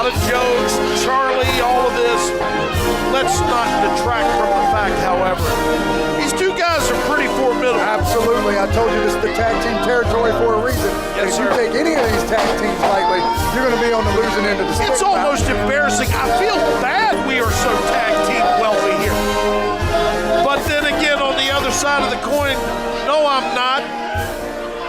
lot of jokes, Charlie, all of this. Let's not detract from the fact, however, these two guys are pretty formidable. Absolutely. I told you this is the tag team territory for a reason. Yes, if sir. you take any of these tag teams lightly, you're going to be on the losing end of the stick. It's almost embarrassing. I feel bad we are so tag team wealthy here. But then again, on the other side of the coin, no, I'm not,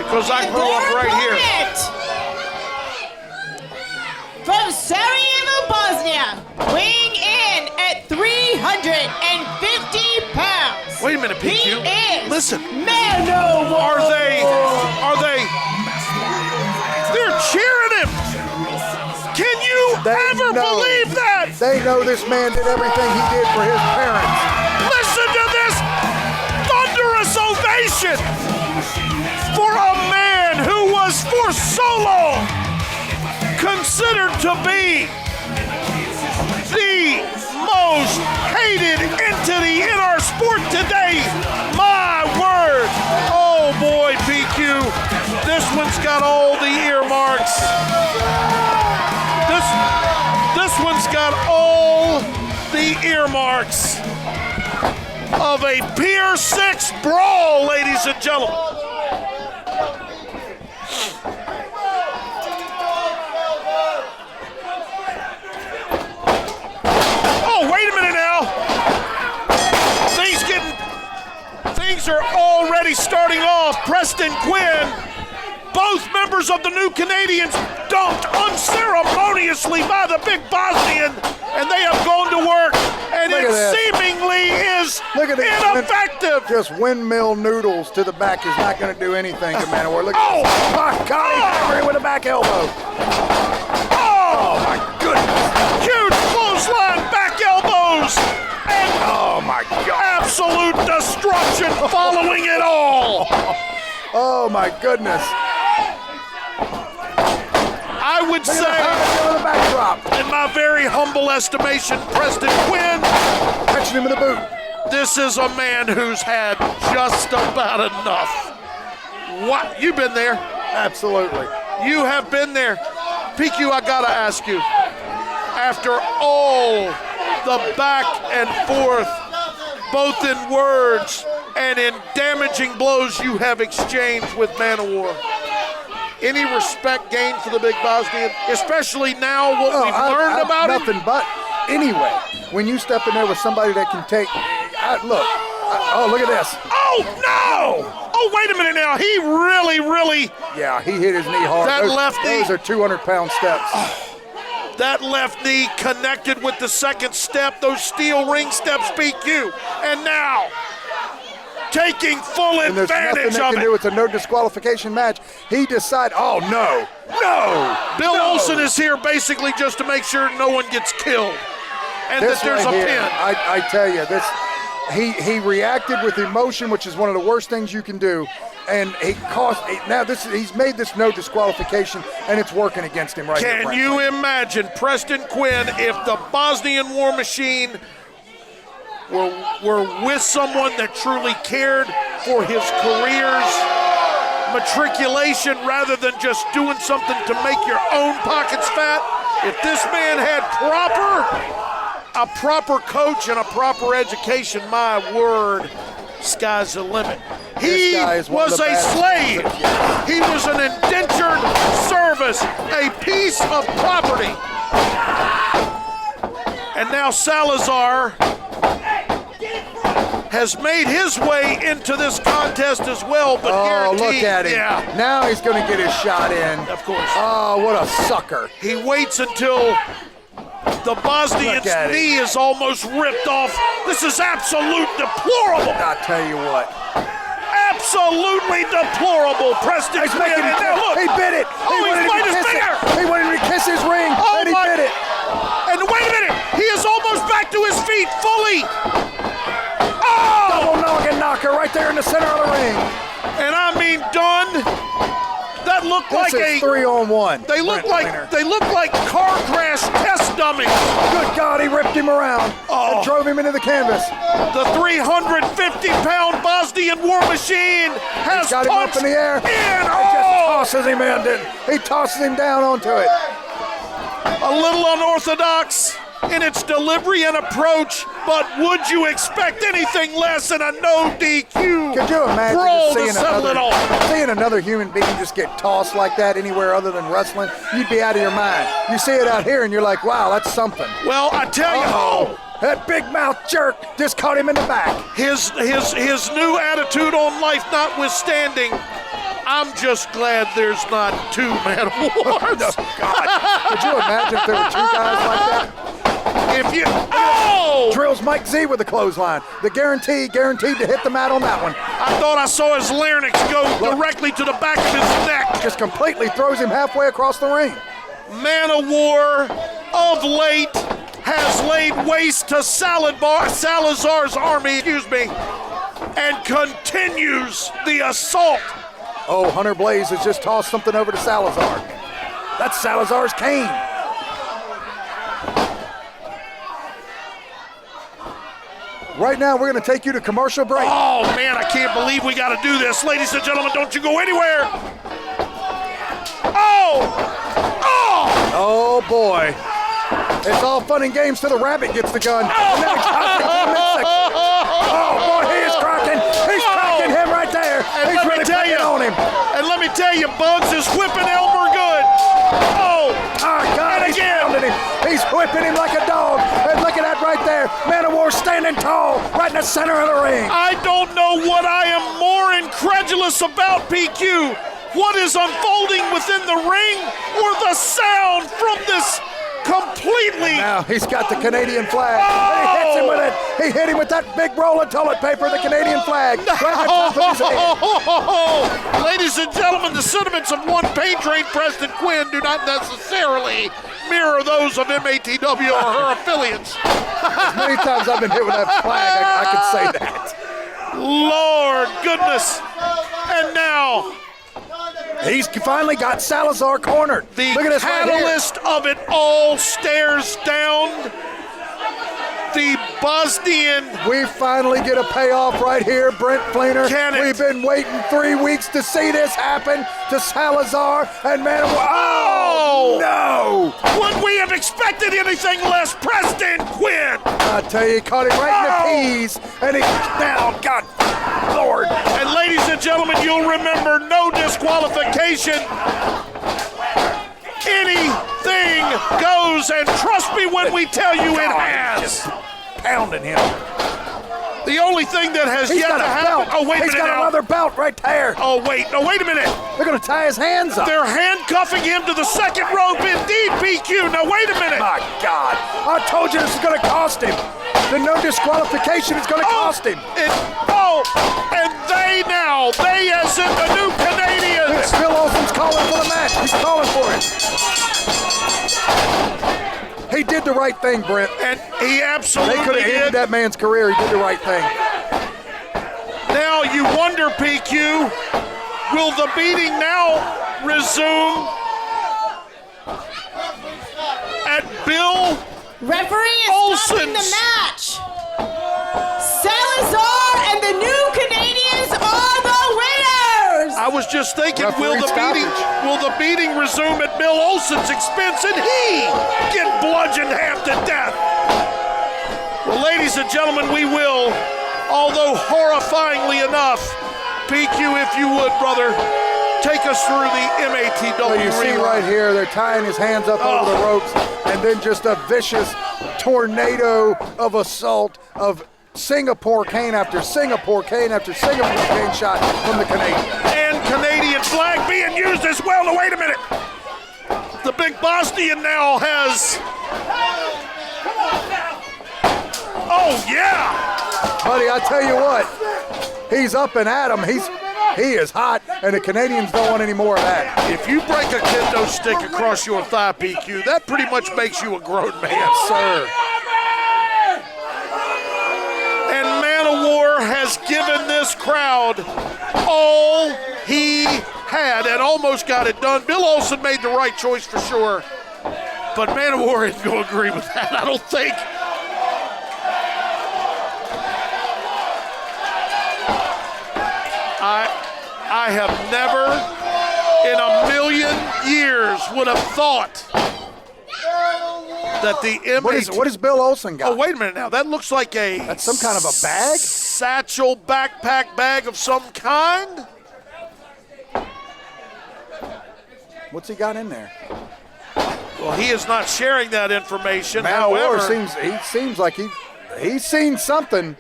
because I grew up right here. From Sarajevo, Bosnia, weighing in at 350 pounds. Wait a minute, PQ. He is Listen. ManOwar. Are they? They're cheering him. Can you ever believe that? They know this man did everything he did for his parents. Listen to this thunderous ovation for a man who was for so long considered to be the most hated entity in our sport today. My word. Oh boy, PQ. This one's got all the earmarks. This one's got all the earmarks of a Pier 6 brawl, ladies and gentlemen. Oh, wait a minute now. Things are already starting off. Preston Quinn, both members of the New Canadians, dumped unceremoniously by the big Bosnian, and they have gone to work, and it seemingly is ineffective. Just windmill noodles to the back is not going to do anything to ManOwar. Look at my God, with a back elbow. Oh, my goodness. Huge clothesline, back elbows, and oh, my God. Absolute destruction following it all. Oh, my goodness. I would say, in my very humble estimation, Preston Quinn, catching him in the boot. This is a man who's had just about enough. What? You've been there. Absolutely. You have been there. PQ, I gotta ask you, after all the back and forth, both in words and in damaging blows you have exchanged with ManOwar, any respect gained for the big Bosnian, especially now what we've learned about him? Nothing but. Anyway, when you step in there with somebody that can take, look at this. Oh, no! Oh, wait a minute now. He really. Yeah, he hit his knee hard. That left knee. Those are 200-pound steps. That left knee connected with the second step, those steel ring steps, PQ. And now, taking full advantage of it. And there's nothing they can do. It's a no disqualification match. He decided, oh, no. Bill Olsen is here basically just to make sure no one gets killed. And this that there's right a here, pin. I tell you, he reacted with emotion, which is one of the worst things you can do. And he's made this no disqualification, and it's working against him right now. Can you imagine Preston Quinn if the Bosnian War Machine were with someone that truly cared for his career's matriculation rather than just doing something to make your own pockets fat? If this man had a proper coach and a proper education, my word, sky's the limit. He was a slave. He was an indentured service, a piece of property. And now Salazar has made his way into this contest as well, but guaranteed. Look at him. Yeah. Now he's going to get his shot in. Of course. Oh, what a sucker. He waits until the Bosnian's knee is almost ripped off. This is absolute deplorable. I'll tell you what. Absolutely deplorable. Preston Quinn. And now look. He bit it. Oh, he's right his finger. He wanted to kiss his ring, and he bit it. And wait a minute. He is almost back to his feet fully. Double noggin knocker right there in the center of the ring. And I mean done. That looked like a 3-on-1. They look like car crash test dummies. Good God, he ripped him around and drove him into the canvas. The 350-pound Bosnian War Machine has got him up in the air. Just tosses him in. He tosses him down onto it. A little unorthodox in its delivery and approach, but would you expect anything less than a no DQ? Could you imagine brawl just to settle it all? seeing another human being just get tossed like that anywhere other than wrestling? You'd be out of your mind. You see it out here and you're like, wow, that's something. Well, I tell you, that big mouth jerk just caught him in the back. his new attitude on life notwithstanding, I'm just glad there's not two ManOwars. Oh, God. Could you imagine if there were two guys like that? If you Drills Mike Z with a clothesline. The guaranteed to hit the mat on that one. I thought I saw his larynx go directly to the back of his neck. Just completely throws him halfway across the ring. ManOwar of late has laid waste to Salazar's army, and continues the assault. Oh, Hunter Blaze has just tossed something over to Salazar. That's Salazar's cane. Right now, we're going to take you to commercial break. Oh, man, I can't believe we got to do this. Ladies and gentlemen, don't you go anywhere. Oh, boy. It's all fun and games till the rabbit gets the gun. And then oh, boy, he is cracking. He's cracking him right there. And He's really picking on him. And let me tell you, Bugs is whipping Elmer good. Oh, God, he's pounding him. He's whipping him like a dog. And look at that right there. ManOwar standing tall right in the center of the ring. I don't know what I am more incredulous about, PQ. What is unfolding within the ring or the sound from this completely... Now he's got the Canadian flag. And he hits him with it. He hit him with that big roll of toilet paper, the Canadian flag. Right on top of his head. Ladies and gentlemen, the sentiments of one pain train Preston Quinn do not necessarily mirror those of MATW or her affiliates. As many times I've been hit with that flag, I can say that. Lord goodness. And now... he's finally got Salazar cornered. The Look at this catalyst of it all stares down. The Bosnian. We finally get a payoff right here, Brent Fleener. Can it? We've been waiting 3 weeks to see this happen to Salazar and ManOwar. Oh, no! Would we have expected anything less, Preston Quinn? I tell you, he caught him right in the peas, and he's down. God, Lord. And ladies and gentlemen, you'll remember no disqualification. Anything goes, and trust me when we tell you it has. Pounding him. The only thing that has yet to happen. Oh, wait a minute. He's got another belt right there. Oh, wait a minute. They're going to tie his hands up. They're handcuffing him to the second rope. Indeed, PQ. Now, wait a minute. My God. I told you this is going to cost him. The no disqualification is going to cost him. And they as in the new Canadians. Bill Olsen's calling for the match. He's calling for it. He did the right thing, Brent. And he absolutely did. They could have ended that man's career. He did the right thing. Now you wonder, PQ, will the beating now resume at Bill Referee is stopping the Olsen's match. Salazar and the new Canadians are the winners. I was just thinking, will Referee the beating resume at Bill Olsen's expense and he get bludgeoned half to death? Well, ladies and gentlemen, we will, although horrifyingly enough, PQ, if you would, brother, take us through the MATW. Well, you see right here, they're tying his hands up over the ropes, and then just a vicious tornado of assault of Singapore cane after Singapore cane after Singapore cane shot from the Canadian. And Canadian flag being used as well. Now, wait a minute. The big Bosnian now has... Oh, yeah. Buddy, I tell you what, he's up and at him. He is hot, and the Canadians don't want any more of that. If you break a kendo stick across your thigh, PQ, that pretty much makes you a grown man. Yes, sir. And ManOwar has given this crowd all he had and almost got it done. Bill Olsen made the right choice for sure, but ManOwar isn't going to agree with that, I don't think. I have never in a million years would have thought that the M18. What is Bill Olson got? Oh, wait a minute now. That looks like That's some kind of a bag? Satchel backpack bag of some kind. What's he got in there? Well, he is not sharing that information. ManOwar However, seems like he's seen something.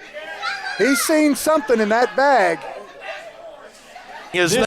He's seen something in that bag. Is